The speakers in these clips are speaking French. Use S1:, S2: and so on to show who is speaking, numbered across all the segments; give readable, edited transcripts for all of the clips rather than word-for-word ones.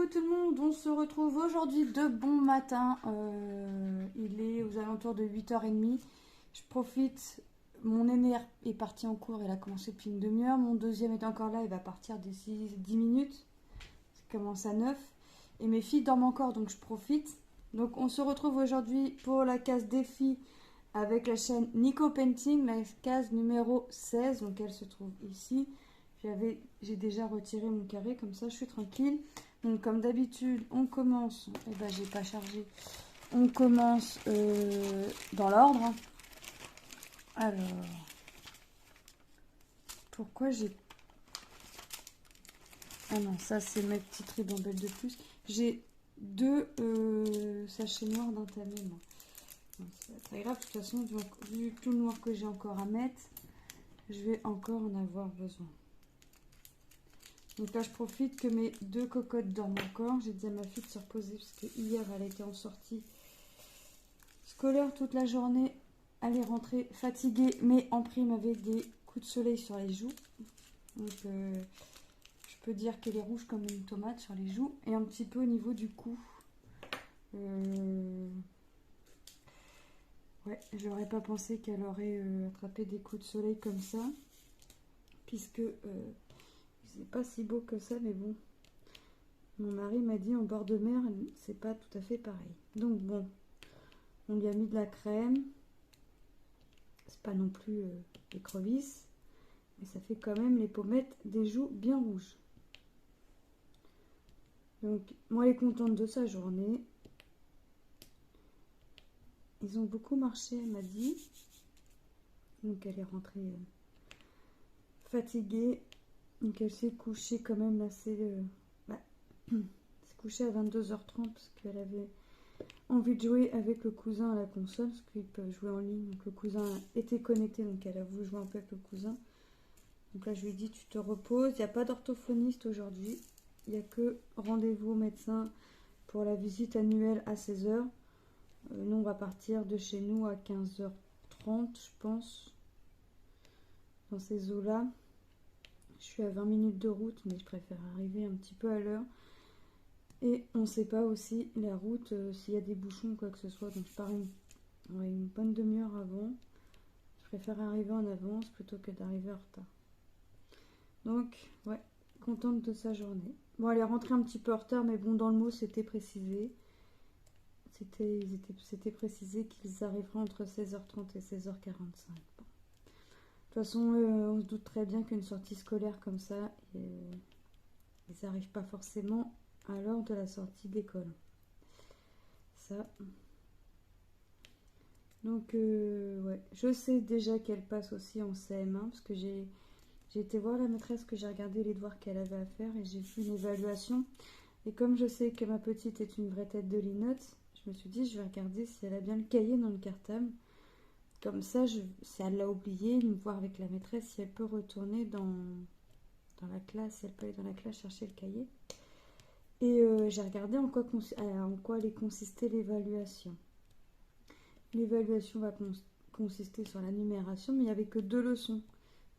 S1: tout le monde, on se retrouve aujourd'hui de bon matin. Il est aux alentours de 8h30. Je profite, mon aîné est parti en cours, il a commencé depuis une demi-heure. Mon deuxième est encore là, il va partir d'ici 10 minutes. Ça commence à 9. Et mes filles dorment encore, donc je profite. Donc on se retrouve aujourd'hui pour la case défi avec la chaîne Nico Painting, la case numéro 16. Donc elle se trouve ici. J'ai déjà retiré mon carré, comme ça je suis tranquille. Donc comme d'habitude, on commence, j'ai pas chargé, on commence dans l'ordre. Alors, pourquoi j'ai... Ah non, ça c'est mes petites ribambelles de plus. J'ai deux sachets noirs d'entamé, moi. C'est pas très grave, de toute façon, vu tout le noir que j'ai encore à mettre, je vais encore en avoir besoin. Donc là, je profite que mes deux cocottes dorment encore. J'ai dit à ma fille de se reposer parce que hier, elle était en sortie scolaire toute la journée. Elle est rentrée fatiguée, mais en prime avec des coups de soleil sur les joues. Donc, je peux dire qu'elle est rouge comme une tomate sur les joues. Et un petit peu au niveau du cou. Ouais, j'aurais pas pensé qu'elle aurait attrapé des coups de soleil comme ça. Puisque... c'est pas si beau que ça, mais bon. Mon mari m'a dit en bord de mer, c'est pas tout à fait pareil. Donc bon, on lui a mis de la crème. C'est pas non plus écrevisse, mais ça fait quand même les pommettes des joues bien rouges. Donc moi, elle est contente de sa journée. Ils ont beaucoup marché, elle m'a dit. Donc elle est rentrée fatiguée. Donc elle s'est couchée quand même assez... s'est couchée à 22h30 parce qu'elle avait envie de jouer avec le cousin à la console, parce qu'ils peuvent jouer en ligne. Donc le cousin était connecté, donc elle a voulu jouer un peu avec le cousin. Donc là je lui ai dit tu te reposes. Il n'y a pas d'orthophoniste aujourd'hui. Il n'y a que rendez-vous au médecin pour la visite annuelle à 16h. Nous on va partir de chez nous à 15h30 je pense. Dans ces eaux-là. Je suis à 20 minutes de route, mais je préfère arriver un petit peu à l'heure. Et on ne sait pas aussi la route, s'il y a des bouchons ou quoi que ce soit. Donc je pars une bonne demi-heure avant. Je préfère arriver en avance plutôt que d'arriver en retard. Donc, ouais, contente de sa journée. Bon, elle est rentrée un petit peu en retard, mais bon, dans le mot, c'était précisé. C'était précisé qu'ils arriveraient entre 16h30 et 16h45. Bon. De toute façon, on se doute très bien qu'une sortie scolaire comme ça, ils n'arrivent pas forcément à l'heure de la sortie d'école. Ça. Donc, ouais, je sais déjà qu'elle passe aussi en CM1 parce que j'ai été voir la maîtresse, que j'ai regardé les devoirs qu'elle avait à faire et j'ai fait une évaluation. Et comme je sais que ma petite est une vraie tête de linotte, je me suis dit je vais regarder si elle a bien le cahier dans le cartable. Comme ça, si elle l'a oublié, me voir avec la maîtresse si elle peut retourner dans la classe, si elle peut aller dans la classe chercher le cahier. Et j'ai regardé en quoi allait consister l'évaluation. L'évaluation va consister sur la numération, mais il n'y avait que 2 leçons.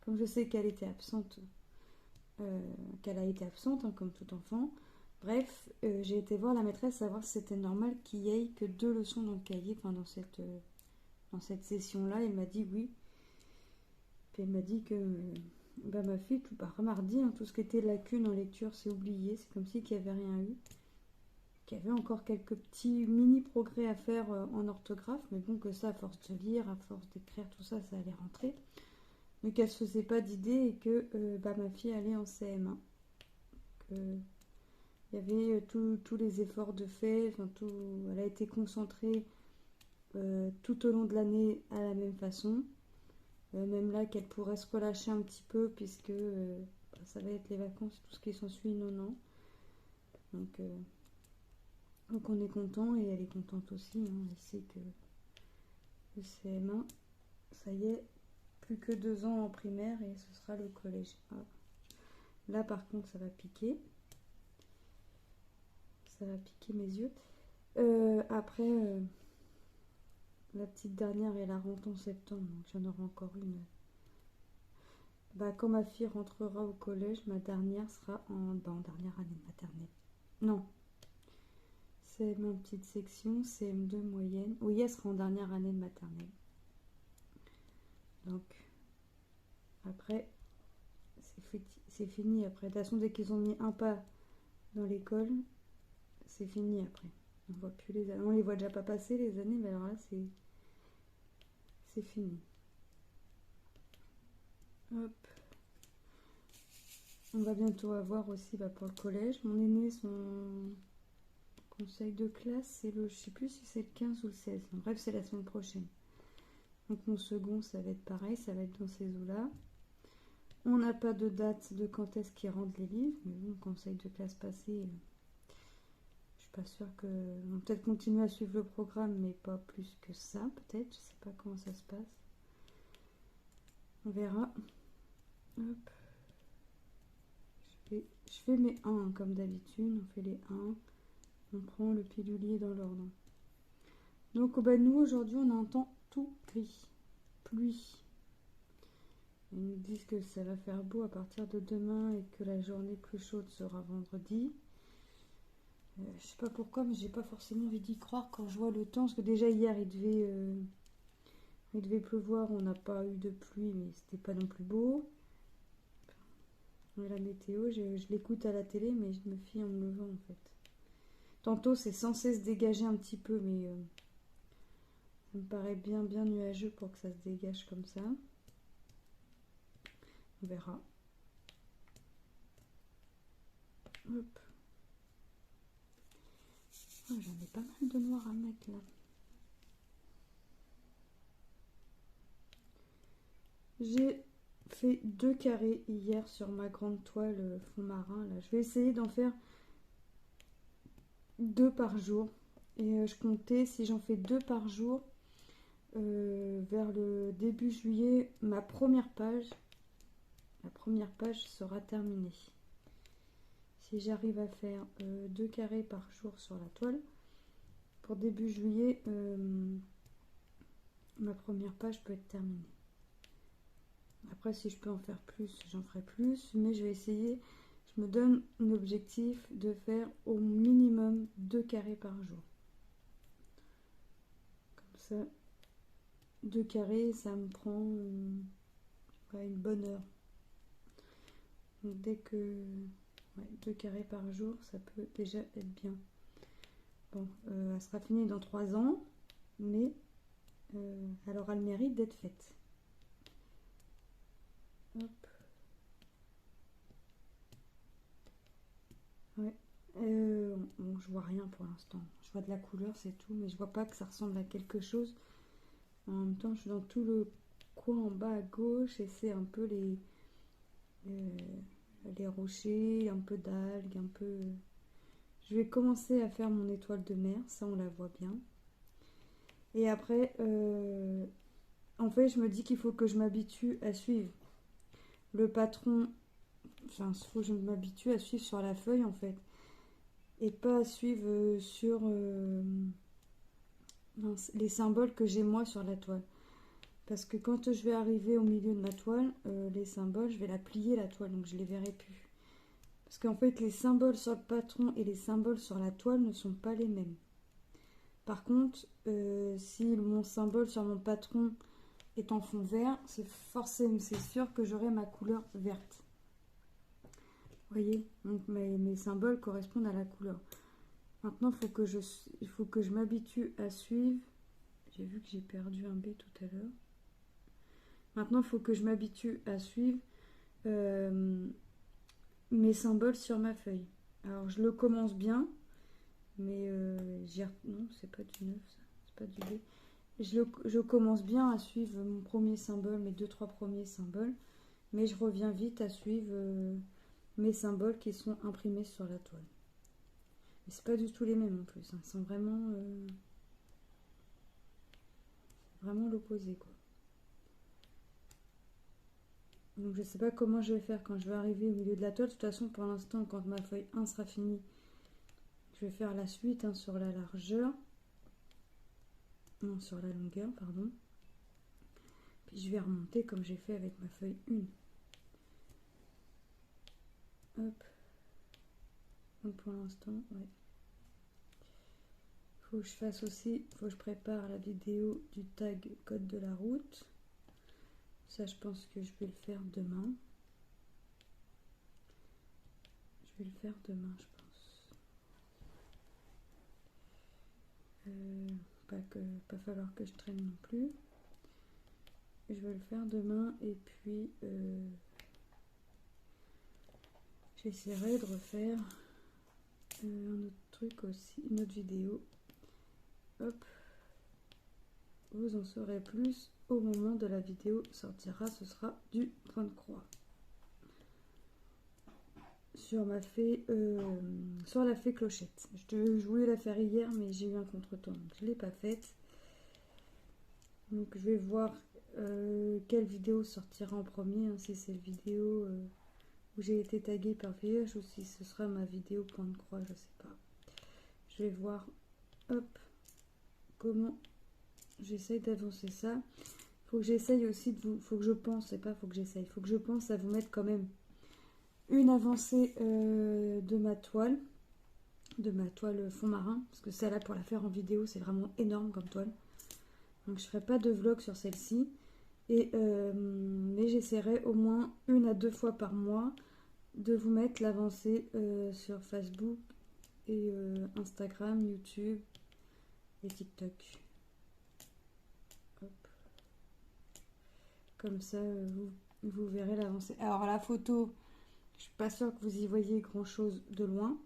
S1: Comme je sais qu'elle était absente, qu'elle a été absente, hein, comme tout enfant. Bref, j'ai été voir la maîtresse savoir si c'était normal qu'il y ait que 2 leçons dans le cahier, enfin dans cette session-là. Elle m'a dit oui. Puis elle m'a dit que ma fille, mardi, hein, tout ce qui était lacunes en lecture, c'est oublié. C'est comme si qu'il n'y avait rien eu. Qu'il y avait encore quelques petits mini progrès à faire en orthographe, mais bon, que ça, à force de lire, à force d'écrire, tout ça, ça allait rentrer. Mais qu'elle se faisait pas d'idée et que ma fille allait en CM1. Il y avait tous les efforts de fait, elle a été concentrée tout au long de l'année à la même façon. Même là qu'elle pourrait se relâcher un petit peu puisque ça va être les vacances, tout ce qui s'ensuit, non. Donc on est content et elle est contente aussi. Hein. Elle sait que le CM1, ça y est, plus que 2 ans en primaire et ce sera le collège. Ah. Là par contre ça va piquer. Ça va piquer mes yeux. Après, la petite dernière, elle rentre en septembre, donc j'en aurai encore une. Quand ma fille rentrera au collège, ma dernière sera en dernière année de maternelle. Non, CM1 petite section, CM2 moyenne. Oui, elle sera en dernière année de maternelle. Donc, après, c'est fini après. De toute façon, dès qu'ils ont mis un pas dans l'école, c'est fini après. On voit plus les années. On les voit déjà pas passer les années, mais alors là, c'est fini. Hop. On va bientôt avoir aussi pour le collège. Mon aîné, son conseil de classe, c'est je sais plus si c'est le 15 ou le 16. Bref, c'est la semaine prochaine. Donc mon second, ça va être pareil, ça va être dans ces eaux-là. On n'a pas de date de quand est-ce qu'ils rendent les livres, mais bon, conseil de classe passé, je suis pas sûre que... On va peut-être continuer à suivre le programme, mais pas plus que ça, peut-être. Je sais pas comment ça se passe. On verra. Hop. Je fais mes 1 comme d'habitude, on fait les 1. On prend le pilulier dans l'ordre. Donc nous aujourd'hui on a un temps tout gris. Pluie. Ils nous disent que ça va faire beau à partir de demain et que la journée plus chaude sera vendredi. Je sais pas pourquoi, mais j'ai pas forcément envie d'y croire quand je vois le temps. Parce que déjà hier il devait pleuvoir, on n'a pas eu de pluie, mais c'était pas non plus beau. La météo, je l'écoute à la télé, mais je me fie en me levant en fait. Tantôt c'est censé se dégager un petit peu, mais ça me paraît bien nuageux pour que ça se dégage comme ça. On verra. Hop. Oh, j'en ai pas mal de noir à mettre là. J'ai fait 2 carrés hier sur ma grande toile fond marin. Là. Je vais essayer d'en faire 2 par jour. Et je comptais, si j'en fais 2 par jour, vers le début juillet, la première page sera terminée. Si j'arrive à faire 2 carrés par jour sur la toile, pour début juillet, ma première page peut être terminée. Après, si je peux en faire plus, j'en ferai plus, mais je vais essayer. Je me donne un objectif de faire au minimum 2 carrés par jour. Comme ça, 2 carrés, ça me prend une bonne heure. Donc dès que 2 carrés par jour, ça peut déjà être bien. Bon, elle sera finie dans 3 ans, mais elle aura le mérite d'être faite. Hop. Ouais. Bon, je vois rien pour l'instant. Je vois de la couleur, c'est tout, mais je vois pas que ça ressemble à quelque chose. En même temps, je suis dans tout le coin en bas à gauche et c'est un peu les rochers, un peu d'algues, un peu... Je vais commencer à faire mon étoile de mer, ça on la voit bien. Et après, en fait, je me dis qu'il faut que je m'habitue à suivre le patron. Enfin, il faut que je m'habitue à suivre sur la feuille en fait. Et pas à suivre sur les symboles que j'ai moi sur la toile. Parce que quand je vais arriver au milieu de ma toile, les symboles, je vais la plier la toile, donc je les verrai plus. Parce qu'en fait, les symboles sur le patron et les symboles sur la toile ne sont pas les mêmes. Par contre, si mon symbole sur mon patron est en fond vert, c'est sûr que j'aurai ma couleur verte. Vous voyez, donc mes symboles correspondent à la couleur. Maintenant, il faut que je m'habitue à suivre. J'ai vu que j'ai perdu un B tout à l'heure. Maintenant, il faut que je m'habitue à suivre mes symboles sur ma feuille. Alors, je le commence bien, mais non, c'est pas du 9, ça. C'est pas du B. Je commence bien à suivre mon premier symbole, mes 2-3 premiers symboles, mais je reviens vite à suivre mes symboles qui sont imprimés sur la toile. Mais c'est pas du tout les mêmes en plus, hein. Ils sont vraiment l'opposé quoi. Donc je sais pas comment je vais faire quand je vais arriver au milieu de la toile. De toute façon, pour l'instant, quand ma feuille 1 sera finie, je vais faire la suite sur la largeur. Non, sur la longueur, pardon. Puis je vais remonter comme j'ai fait avec ma feuille 1. Hop. Donc pour l'instant, ouais. Faut que je fasse aussi, faut que je prépare la vidéo du tag code de la route. Ça, je pense que je vais le faire demain. Je vais le faire demain, je pense. Pas falloir que je traîne non plus. Je vais le faire demain et puis j'essaierai de refaire un autre truc aussi, une autre vidéo. Hop, vous en saurez plus au moment de la vidéo sortira, ce sera du point de croix. Sur la fée clochette. Je voulais la faire hier, mais j'ai eu un contretemps, donc je ne l'ai pas faite. Donc je vais voir quelle vidéo sortira en premier, hein, si c'est la vidéo où j'ai été taguée par VH ou si ce sera ma vidéo point de croix, je sais pas. Je vais voir, hop, comment j'essaye d'avancer ça. Faut que j'essaye aussi de vous, faut que je pense, c'est pas faut que j'essaye, faut que je pense à vous mettre quand même une avancée de ma toile fond marin, parce que celle-là pour la faire en vidéo c'est vraiment énorme comme toile. Donc je ferai pas de vlog sur celle-ci, mais j'essaierai au moins 1 à 2 fois par mois de vous mettre l'avancée sur Facebook et Instagram, YouTube et TikTok. Hop. Comme ça, vous verrez l'avancée. Alors la photo, je suis pas sûre que vous y voyez grand chose de loin,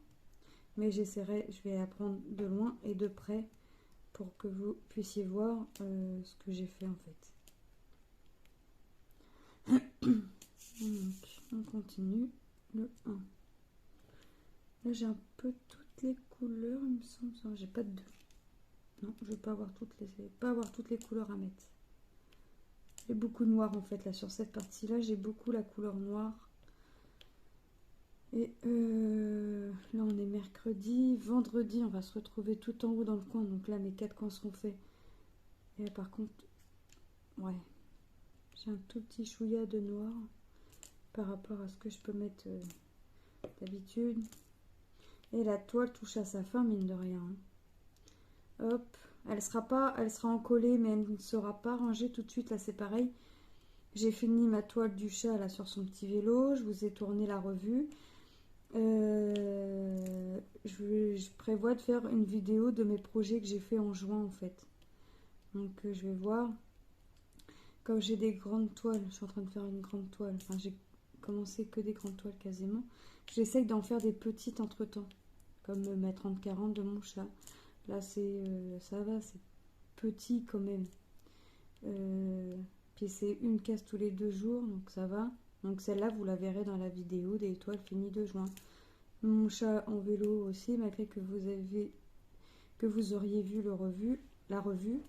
S1: mais j'essaierai, je vais la prendre de loin et de près pour que vous puissiez voir ce que j'ai fait en fait. Donc, on continue le 1. Là j'ai un peu toutes les couleurs, il me semble. J'ai pas de 2. Non, je vais pas avoir toutes les couleurs à mettre. J'ai beaucoup de noir en fait là sur cette partie là, j'ai beaucoup la couleur noire. Et là on est mercredi, vendredi on va se retrouver tout en haut dans le coin, donc là mes 4 coins seront faits. Et là, par contre, ouais, j'ai un tout petit chouïa de noir par rapport à ce que je peux mettre d'habitude. Et la toile touche à sa fin, mine de rien. Hop, elle sera encollée, mais elle ne sera pas rangée tout de suite. Là, c'est pareil. J'ai fini ma toile du chat là sur son petit vélo. Je vous ai tourné la revue. Je prévois de faire une vidéo de mes projets que j'ai fait en juin en fait. Donc je vais voir. Comme j'ai des grandes toiles, je suis en train de faire une grande toile. Enfin, j'ai commencé que des grandes toiles quasiment. J'essaye d'en faire des petites entre temps, comme ma 30-40 de mon chat. Là, ça va, c'est petit quand même. Puis c'est une case tous les 2 jours, donc ça va. Donc celle-là, vous la verrez dans la vidéo des toiles finies de juin. Mon chat en vélo aussi, malgré que vous auriez vu la revue,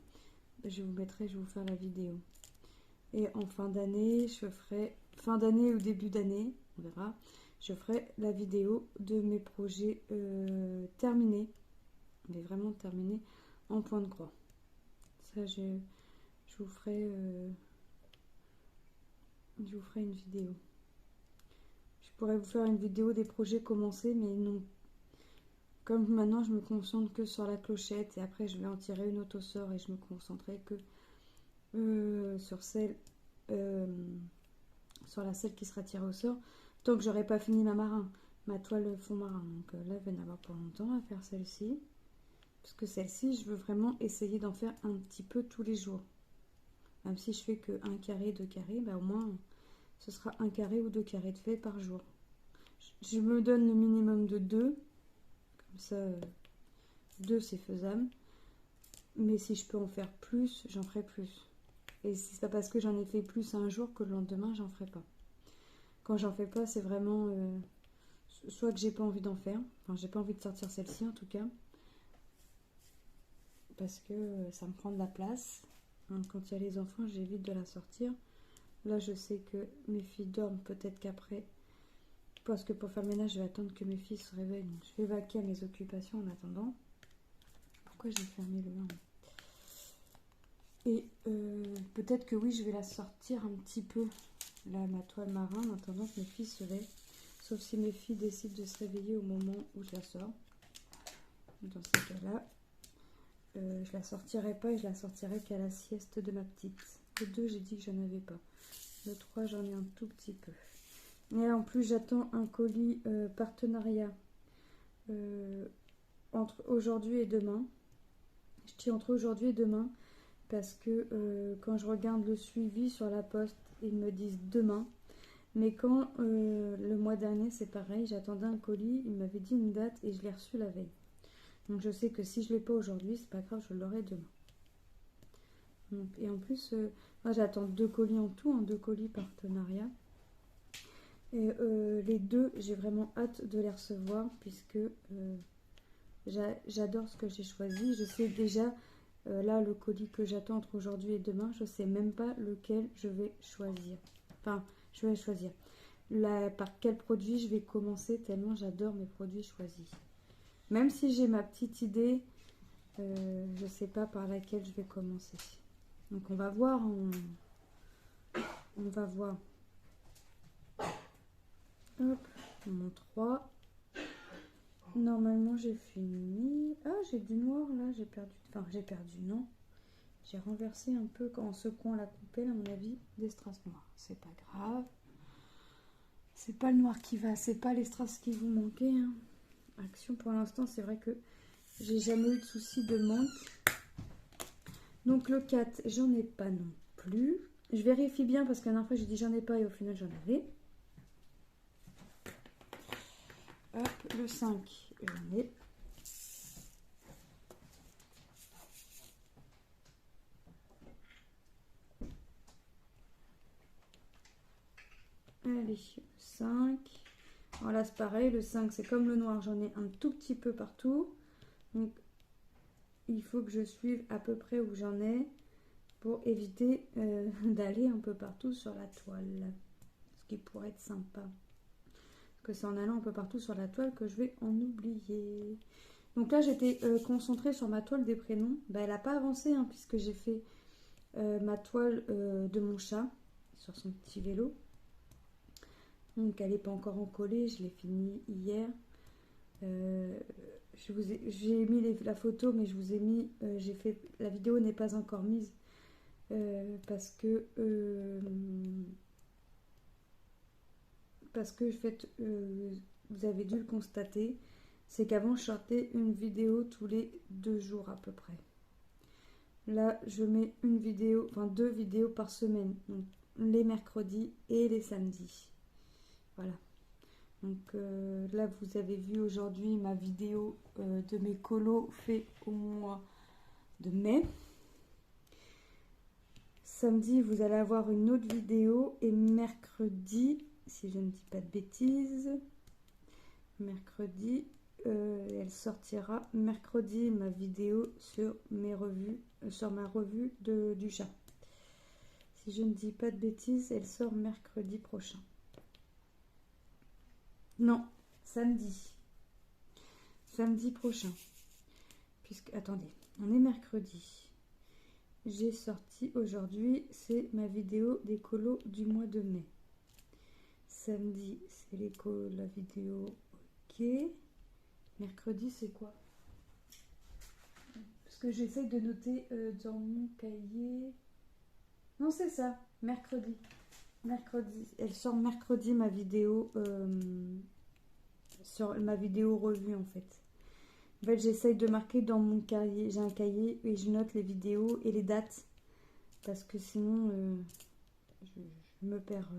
S1: je vous faire la vidéo. Et en fin d'année, fin d'année ou début d'année, on verra, je ferai la vidéo de mes projets terminés, mais vraiment terminés en point de croix. Ça, je vous ferai une vidéo. Je pourrais vous faire une vidéo des projets commencés, mais non. Comme maintenant, je me concentre que sur la clochette et après, je vais en tirer une autre au sort et je me concentrerai que sur la selle qui sera tirée au sort, tant que j'aurai pas fini ma toile fond marin. Donc là, il va y en avoir pour longtemps à faire celle-ci, parce que celle-ci, je veux vraiment essayer d'en faire un petit peu tous les jours. Même si je fais que 1 carré, 2 carrés, bah au moins ce sera 1 carré ou 2 carrés de fait par jour. Je me donne le minimum de 2, comme ça 2 c'est faisable, mais si je peux en faire plus, j'en ferai plus. Et c'est pas parce que j'en ai fait plus un jour que le lendemain j'en ferai pas. Quand j'en fais pas, c'est vraiment soit que j'ai pas envie d'en faire, enfin j'ai pas envie de sortir celle-ci en tout cas, parce que ça me prend de la place. Donc, quand il y a les enfants, j'évite de la sortir. Là, je sais que mes filles dorment, peut-être qu'après, parce que pour faire le ménage, je vais attendre que mes filles se réveillent. Donc, je vais vaquer à mes occupations en attendant. Pourquoi j'ai fermé le 1 ? Et peut-être que oui, je vais la sortir un petit peu, là, ma toile marin, en attendant que mes filles se réveillent. Sauf si mes filles décident de se réveiller au moment où je la sors. Dans ce cas-là, je la sortirai pas et je la sortirai qu'à la sieste de ma petite. Le 2, j'ai dit que j'en avais pas. Le 3, j'en ai un tout petit peu. Et là, en plus, j'attends un colis partenariat entre aujourd'hui et demain. Je dis entre aujourd'hui et demain parce que quand je regarde le suivi sur la poste, ils me disent demain. Mais quand le mois dernier, c'est pareil, j'attendais un colis, il m'avait dit une date et je l'ai reçu la veille. Donc je sais que si je ne l'ai pas aujourd'hui, c'est pas grave, je l'aurai demain. Donc, et en plus, moi j'attends 2 colis en tout, 2 colis partenariat. Et les 2, j'ai vraiment hâte de les recevoir puisque j'adore ce que j'ai choisi. Je sais déjà, là, le colis que j'attends entre aujourd'hui et demain, je ne sais même pas lequel je vais choisir. Enfin, je vais choisir. Par quel produit je vais commencer, tellement j'adore mes produits choisis. Même si j'ai ma petite idée, je ne sais pas par laquelle je vais commencer. Donc on va voir. On va voir. Hop, mon 3. Normalement j'ai fini. Ah, j'ai du noir là, j'ai perdu. Enfin, j'ai perdu, non. J'ai renversé un peu en secouant la coupelle, à mon avis, des strass noirs. C'est pas grave. C'est pas le noir qui va, c'est pas les strass qui vous manquaient. Hein. Action pour l'instant, c'est vrai que j'ai jamais eu de souci de manque. Donc le 4, j'en ai pas non plus. Je vérifie bien parce que la dernière fois j'ai dit j'en ai pas et au final j'en avais. Hop, le 5, j'en ai. Allez, 5. Alors là, c'est pareil, le 5, c'est comme le noir, j'en ai un tout petit peu partout. Donc, il faut que je suive à peu près où j'en ai pour éviter d'aller un peu partout sur la toile. Ce qui pourrait être sympa. Parce que c'est en allant un peu partout sur la toile que je vais en oublier. Donc là, j'étais concentrée sur ma toile des prénoms. Ben, elle n'a pas avancé, hein, puisque j'ai fait ma toile de mon chat sur son petit vélo. Donc elle n'est pas encore encollée, je l'ai fini hier. J'ai mis la photo, mais je vous ai mis, la vidéo n'est pas encore mise parce que en fait, vous avez dû le constater, c'est qu'avant je sortais une vidéo tous les 2 jours à peu près. Là, je mets une vidéo, enfin 2 vidéos par semaine, donc les mercredis et les samedis. Voilà. Donc là, vous avez vu aujourd'hui ma vidéo de mes colos fait au mois de mai. Samedi, vous allez avoir une autre vidéo et mercredi, si je ne dis pas de bêtises, mercredi, elle sortira mercredi ma vidéo sur mes revues, sur ma revue du chat. Si je ne dis pas de bêtises, elle sort mercredi prochain. Non, samedi. Samedi prochain. Puisque, attendez, on est mercredi. J'ai sorti aujourd'hui, c'est ma vidéo des colos du mois de mai. Samedi, c'est la vidéo, ok. Mercredi, c'est quoi? Parce que j'essaye de noter dans mon cahier. Non, c'est ça, mercredi. Mercredi, elle sort mercredi ma vidéo sur ma vidéo revue en fait. En fait, j'essaye de marquer dans mon cahier, j'ai un cahier et je note les vidéos et les dates parce que sinon je me perds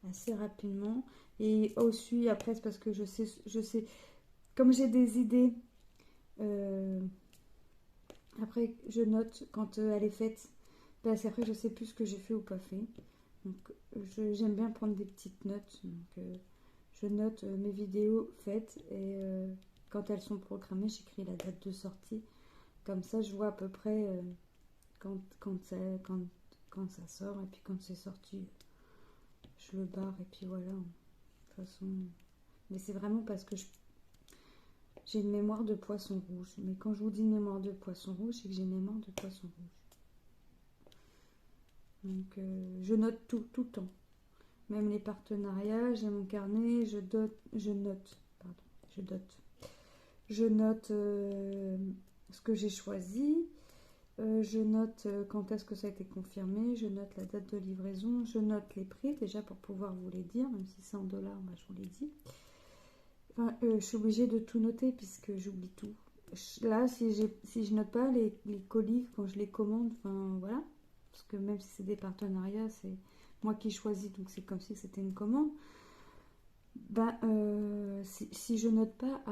S1: assez rapidement. Et aussi après c'est parce que je sais comme j'ai des idées après je note quand elle est faite parce qu'après je sais plus ce que j'ai fait ou pas fait. Donc j'aime bien prendre des petites notes. Donc je note mes vidéos faites et quand elles sont programmées, j'écris la date de sortie. Comme ça, je vois à peu près quand ça sort et puis quand c'est sorti, je le barre et puis voilà. De toute façon, mais c'est vraiment parce que j'ai une mémoire de poisson rouge. Mais quand je vous dis mémoire de poisson rouge, c'est que j'ai une mémoire de poisson rouge. Donc je note tout le temps. Même les partenariats, j'ai mon carnet, je note ce que j'ai choisi. Je note quand est-ce que ça a été confirmé, je note la date de livraison, je note les prix déjà pour pouvoir vous les dire, même si c'est en dollars, bah, je vous les dis. Enfin, je suis obligée de tout noter puisque j'oublie tout. Là, si je note pas les colis quand je les commande, enfin voilà, parce que même si c'est des partenariats, c'est moi qui choisis, donc c'est comme si c'était une commande. Bah, si je note pas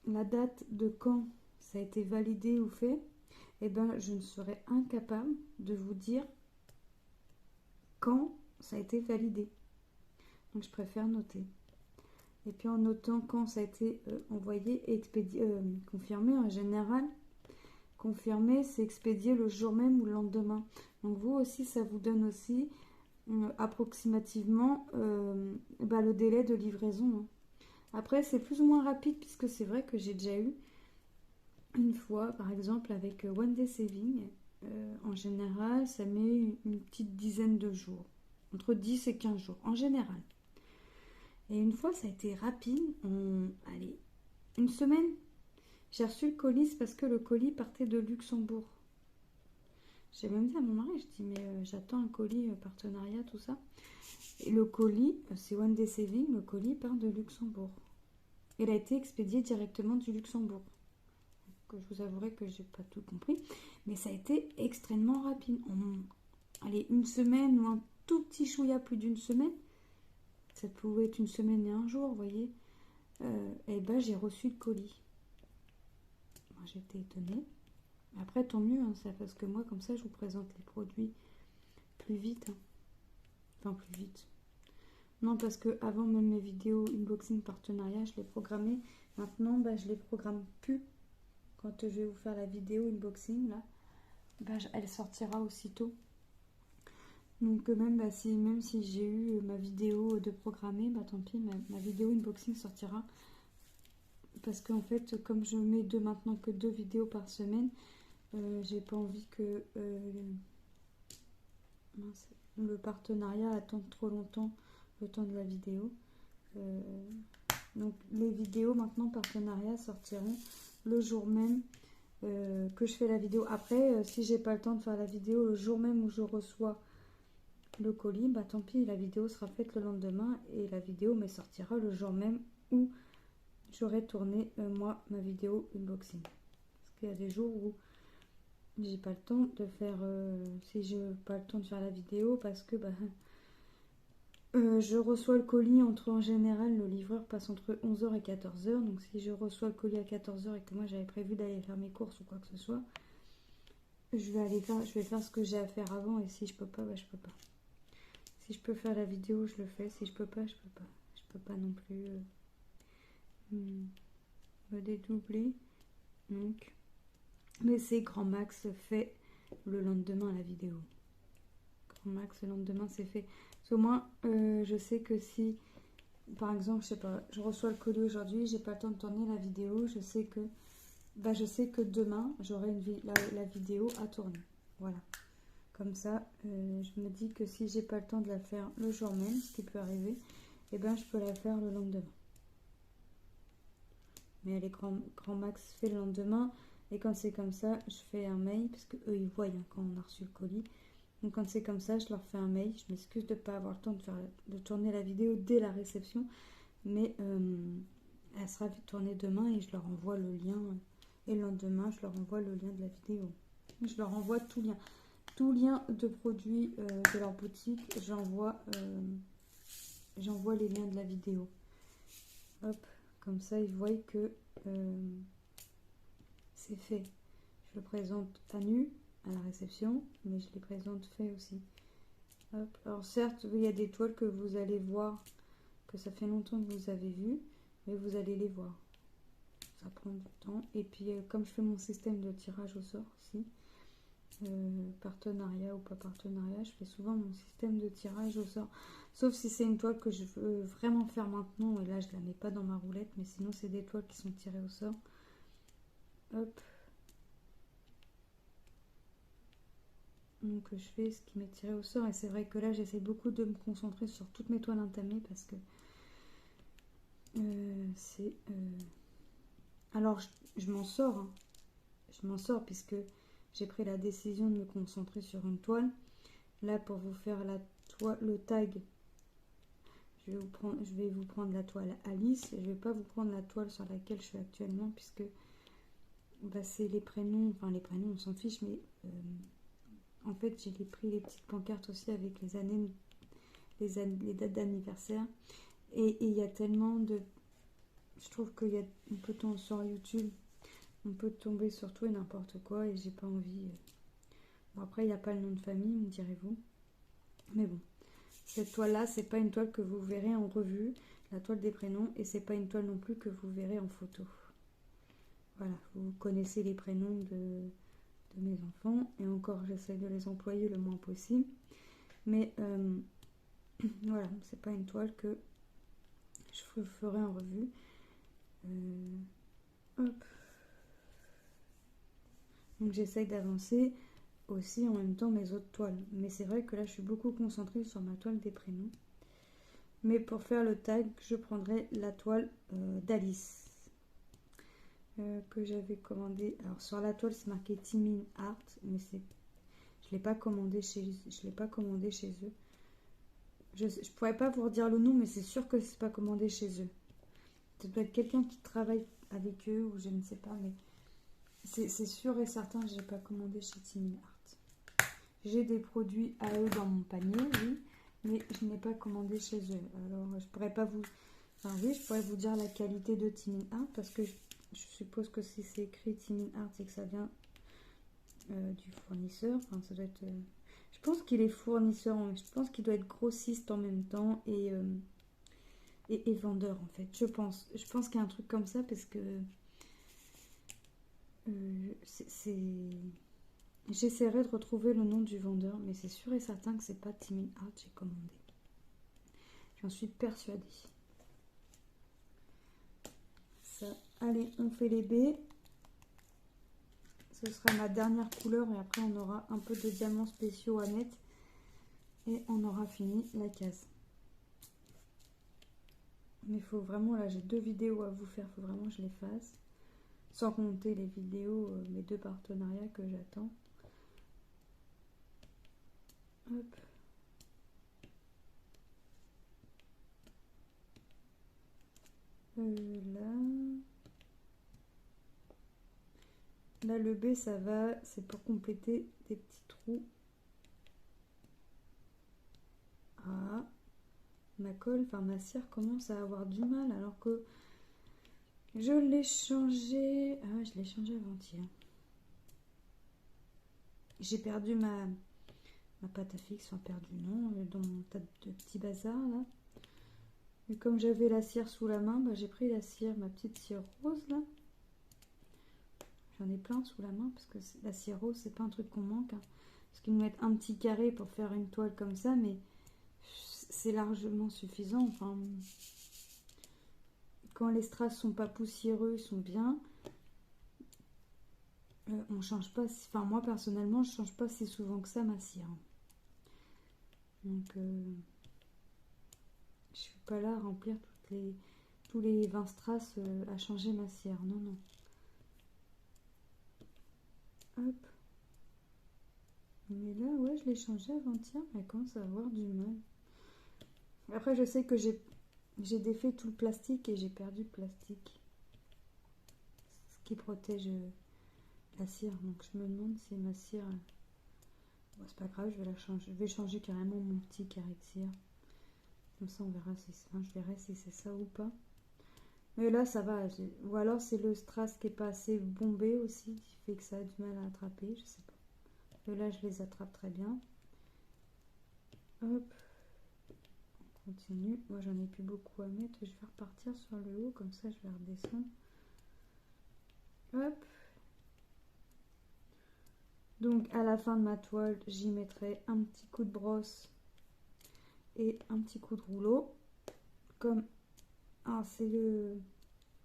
S1: la date de quand ça a été validé ou fait, eh ben, je ne serais incapable de vous dire quand ça a été validé. Donc je préfère noter. Et puis en notant quand ça a été envoyé et confirmé en général, confirmé c'est expédié le jour même ou le lendemain. Donc vous aussi ça vous donne aussi approximativement le délai de livraison. Hein. Après c'est plus ou moins rapide puisque c'est vrai que j'ai déjà eu une fois par exemple avec One Day Saving. En général ça met une petite dizaine de jours. Entre 10 et 15 jours en général. Et une fois, ça a été rapide. Allez, une semaine, j'ai reçu le colis parce que le colis partait de Luxembourg. J'ai même dit à mon mari, je dis, mais j'attends un colis partenariat, tout ça. Et le colis, c'est One Day Saving, le colis part de Luxembourg. Il a été expédié directement du Luxembourg. Donc, je vous avouerai que j'ai pas tout compris. Mais ça a été extrêmement rapide. Allez, une semaine ou un tout petit chouïa plus d'une semaine. Ça pouvait être une semaine et un jour, vous voyez. Et ben j'ai reçu le colis. Moi, j'étais étonnée. Après, tant mieux, hein, ça, parce que moi, comme ça, je vous présente les produits plus vite. Hein. Enfin, plus vite. Non, parce que avant même mes vidéos unboxing partenariat, je les programmais. Maintenant, bah, je les programme plus. Quand je vais vous faire la vidéo unboxing, là, bah, elle sortira aussitôt. Donc même, même si j'ai eu ma vidéo de programmer, bah tant pis, ma vidéo unboxing sortira. Parce qu'en fait, comme je mets maintenant que 2 vidéos par semaine, j'ai pas envie que le partenariat attende trop longtemps le temps de la vidéo. Donc les vidéos maintenant partenariat sortiront le jour même que je fais la vidéo. Après, si j'ai pas le temps de faire la vidéo le jour même où je reçois le colis, bah tant pis, la vidéo sera faite le lendemain et la vidéo me sortira le jour même où j'aurai tourné moi ma vidéo unboxing. Parce qu'il y a des jours où j'ai pas le temps de faire si j'ai pas le temps de faire la vidéo parce que je reçois le colis en général le livreur passe entre 11h et 14h, donc si je reçois le colis à 14h et que moi j'avais prévu d'aller faire mes courses ou quoi que ce soit, je vais faire ce que j'ai à faire avant, et si je peux pas, bah je peux pas. Si je peux faire la vidéo, je le fais. Si je peux pas, je peux pas. Je peux pas non plus me dédoubler. Donc, mais c'est grand max fait le lendemain la vidéo. Grand max le lendemain c'est fait. Parce qu'au moins, je sais que si, par exemple, je sais pas, je reçois le colis aujourd'hui, j'ai pas le temps de tourner la vidéo, je sais que demain j'aurai la vidéo à tourner. Voilà. Comme ça, je me dis que si j'ai pas le temps de la faire le jour même, ce qui peut arriver, eh ben je peux la faire le lendemain. Mais elle est grand max fait le lendemain. Et quand c'est comme ça, je fais un mail, parce que eux ils voient hein, quand on a reçu le colis. Donc quand c'est comme ça, je leur fais un mail. Je m'excuse de ne pas avoir le temps de tourner la vidéo dès la réception. Mais elle sera tournée demain et je leur envoie le lien. Et le lendemain, je leur envoie le lien de la vidéo. Je leur envoie tout lien. Tout lien de produits de leur boutique, j'envoie les liens de la vidéo. Hop, comme ça ils voient que c'est fait. Je le présente à nu à la réception, mais je les présente fait aussi. Hop. Alors certes, il y a des toiles que vous allez voir, que ça fait longtemps que vous avez vu, mais vous allez les voir. Ça prend du temps. Et puis comme je fais mon système de tirage au sort aussi, partenariat ou pas partenariat, je fais souvent mon système de tirage au sort, sauf si c'est une toile que je veux vraiment faire maintenant, et là je la mets pas dans ma roulette, mais sinon c'est des toiles qui sont tirées au sort. Hop, donc je fais ce qui m'est tiré au sort, et c'est vrai que là j'essaie beaucoup de me concentrer sur toutes mes toiles entamées parce que alors je m'en sors hein. je m'en sors puisque j'ai pris la décision de me concentrer sur une toile. Là, pour vous faire le tag, je vais vous prendre la toile Alice. Je ne vais pas vous prendre la toile sur laquelle je suis actuellement puisque bah, c'est les prénoms. Enfin, les prénoms, on s'en fiche, mais en fait, j'ai pris les petites pancartes aussi avec les années, les dates d'anniversaire. Et il y a tellement de... Je trouve qu'on peut tomber sur YouTube, on peut tomber sur tout et n'importe quoi et j'ai pas envie. Bon, après, il n'y a pas le nom de famille, me direz-vous. Mais bon, cette toile-là, c'est pas une toile que vous verrez en revue, la toile des prénoms, et c'est pas une toile non plus que vous verrez en photo. Voilà, vous connaissez les prénoms de mes enfants, et encore, j'essaie de les employer le moins possible. Mais voilà, c'est pas une toile que je ferai en revue. Hop. Donc j'essaye d'avancer aussi en même temps mes autres toiles. Mais c'est vrai que là je suis beaucoup concentrée sur ma toile des prénoms. Mais pour faire le tag, je prendrai la toile d'Alice que j'avais commandée. Alors sur la toile c'est marqué Team Art, mais je l'ai pas commandé chez eux. Je pourrais pas vous redire le nom, mais c'est sûr que c'est pas commandé chez eux. Ça doit être quelqu'un qui travaille avec eux ou je ne sais pas, mais c'est sûr et certain que je n'ai pas commandé chez Team Art. J'ai des produits à eux dans mon panier, oui, mais je n'ai pas commandé chez eux. Alors je pourrais pas vous... Enfin oui, je pourrais vous dire la qualité de Team Art parce que je suppose que si c'est écrit Team Art, c'est que ça vient du fournisseur. Enfin, ça doit être... Je pense qu'il est fournisseur, je pense qu'il doit être grossiste en même temps et vendeur en fait. Je pense qu'il y a un truc comme ça parce que j'essaierai de retrouver le nom du vendeur, mais c'est sûr et certain que c'est pas Team Art j'ai commandé. J'en suis persuadée. Ça, allez, on fait les baies. Ce sera ma dernière couleur et après on aura un peu de diamants spéciaux à mettre et on aura fini la case. Mais il faut vraiment, là j'ai 2 vidéos à vous faire, il faut vraiment que je les fasse. Sans compter les vidéos, mes 2 partenariats que j'attends. Hop. Là le B ça va, c'est pour compléter des petits trous. Ah, ma colle, enfin ma cire commence à avoir du mal alors que je l'ai changé. Ah ouais, je l'ai changé avant-hier. J'ai perdu ma pâte à fixe, enfin perdu non, dans mon tas de petits bazar là. Et comme j'avais la cire sous la main, bah, j'ai pris la cire, ma petite cire rose là. J'en ai plein sous la main parce que la cire rose c'est pas un truc qu'on manque. Hein. Parce qu'ils nous mettent un petit carré pour faire une toile comme ça, mais c'est largement suffisant. Enfin, quand les strass sont pas poussiéreux, ils sont bien. On change pas, enfin moi personnellement je change pas si souvent que ça ma cire. Donc je suis pas là à remplir tous les 20 strass à changer ma cire. Non, non. Hop. Mais là, ouais, je l'ai changé avant-hier, mais elle commence à avoir du mal. Après, je sais que j'ai défait tout le plastique et j'ai perdu le plastique. Ce qui protège la cire. Donc je me demande si ma cire... Bon, c'est pas grave, je vais la changer. Je vais changer carrément mon petit carré de cire. Comme ça, on verra si... Enfin, je verrai si c'est ça ou pas. Mais là, ça va. Ou alors, c'est le strass qui est pas assez bombé aussi, qui fait que ça a du mal à attraper. Je sais pas. Et là, je les attrape très bien. Hop. On continue. Moi, j'en ai plus beaucoup à mettre. Je vais repartir sur le haut. Comme ça, je vais redescendre. Hop. Donc, à la fin de ma toile, j'y mettrai un petit coup de brosse et un petit coup de rouleau. Comme c'est le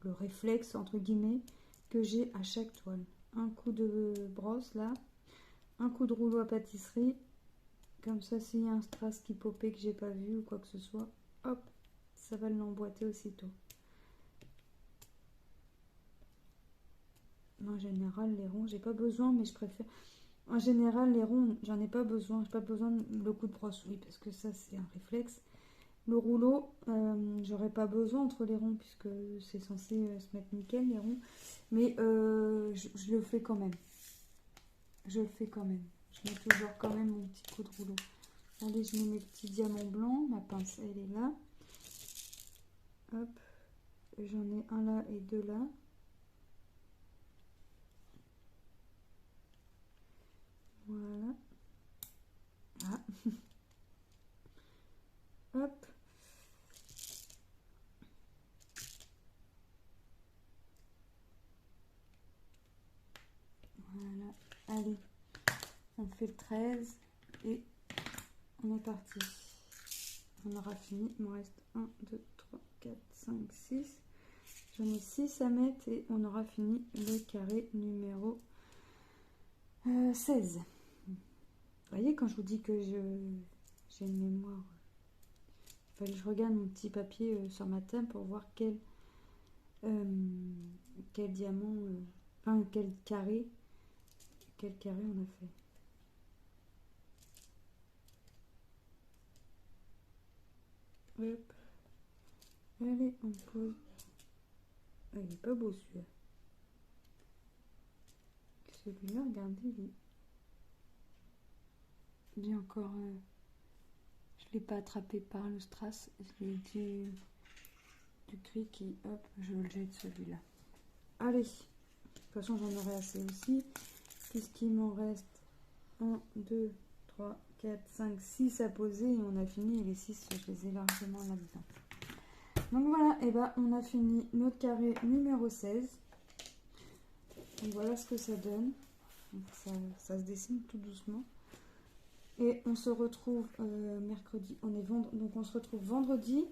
S1: réflexe, entre guillemets, que j'ai à chaque toile. Un coup de brosse, là. Un coup de rouleau à pâtisserie. Comme ça, s'il y a un strass qui popait que j'ai pas vu ou quoi que ce soit, hop, ça va l'emboîter aussitôt. En général, les ronds, j'ai pas besoin, mais je préfère. En général, les ronds, j'en ai pas besoin. J'ai pas besoin de le coup de brosse, oui, parce que ça, c'est un réflexe. Le rouleau, j'aurais pas besoin entre les ronds, puisque c'est censé se mettre nickel, les ronds. Mais je le fais quand même. Je le fais quand même. Je mets toujours quand même mon petit coup de rouleau. Allez, je mets mes petits diamants blancs. Ma pince, elle est là. Hop. J'en ai un là et deux là. Voilà. Ah. Hop. Voilà. Allez. On fait le 13 et on est parti. On aura fini. Il me reste 1, 2, 3, 4, 5, 6. J'en ai 6 à mettre et on aura fini le carré numéro 16. Vous voyez, quand je vous dis que j'ai une mémoire, il fallait que je regarde mon petit papier sur ma table pour voir quel diamant, enfin quel carré on a fait. Hop. Allez, on pose. Ah, il est pas beau celui-là. Celui-là, regardez, il est encore. Je l'ai pas attrapé par le strass. Je l'ai du gris qui, hop, je le jette celui-là. Allez. De toute façon, j'en aurai assez aussi. Puisqu'il m'en reste 1, 2, 3, 4, 5, 6 à poser. Et on a fini. Et les 6, je les ai largement là-dedans. Donc voilà, et ben on a fini notre carré numéro 16. Donc voilà ce que ça donne. Donc ça se dessine tout doucement. Et on se retrouve mercredi. Donc on se retrouve vendredi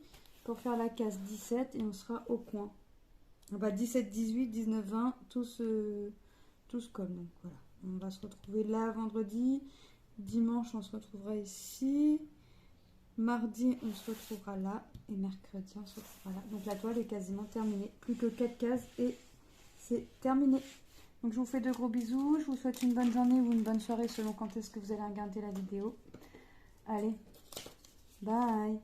S1: pour faire la case 17 et on sera au coin. Bah 17, 18, 19, 20, tout se colle. Donc voilà, on va se retrouver là vendredi. Dimanche, on se retrouvera ici. Mardi, on se retrouvera là. Et mercredi, on se retrouvera là. Donc la toile est quasiment terminée. Plus que 4 cases et c'est terminé. Donc je vous fais de gros bisous. Je vous souhaite une bonne journée ou une bonne soirée selon quand est-ce que vous allez regarder la vidéo. Allez, bye!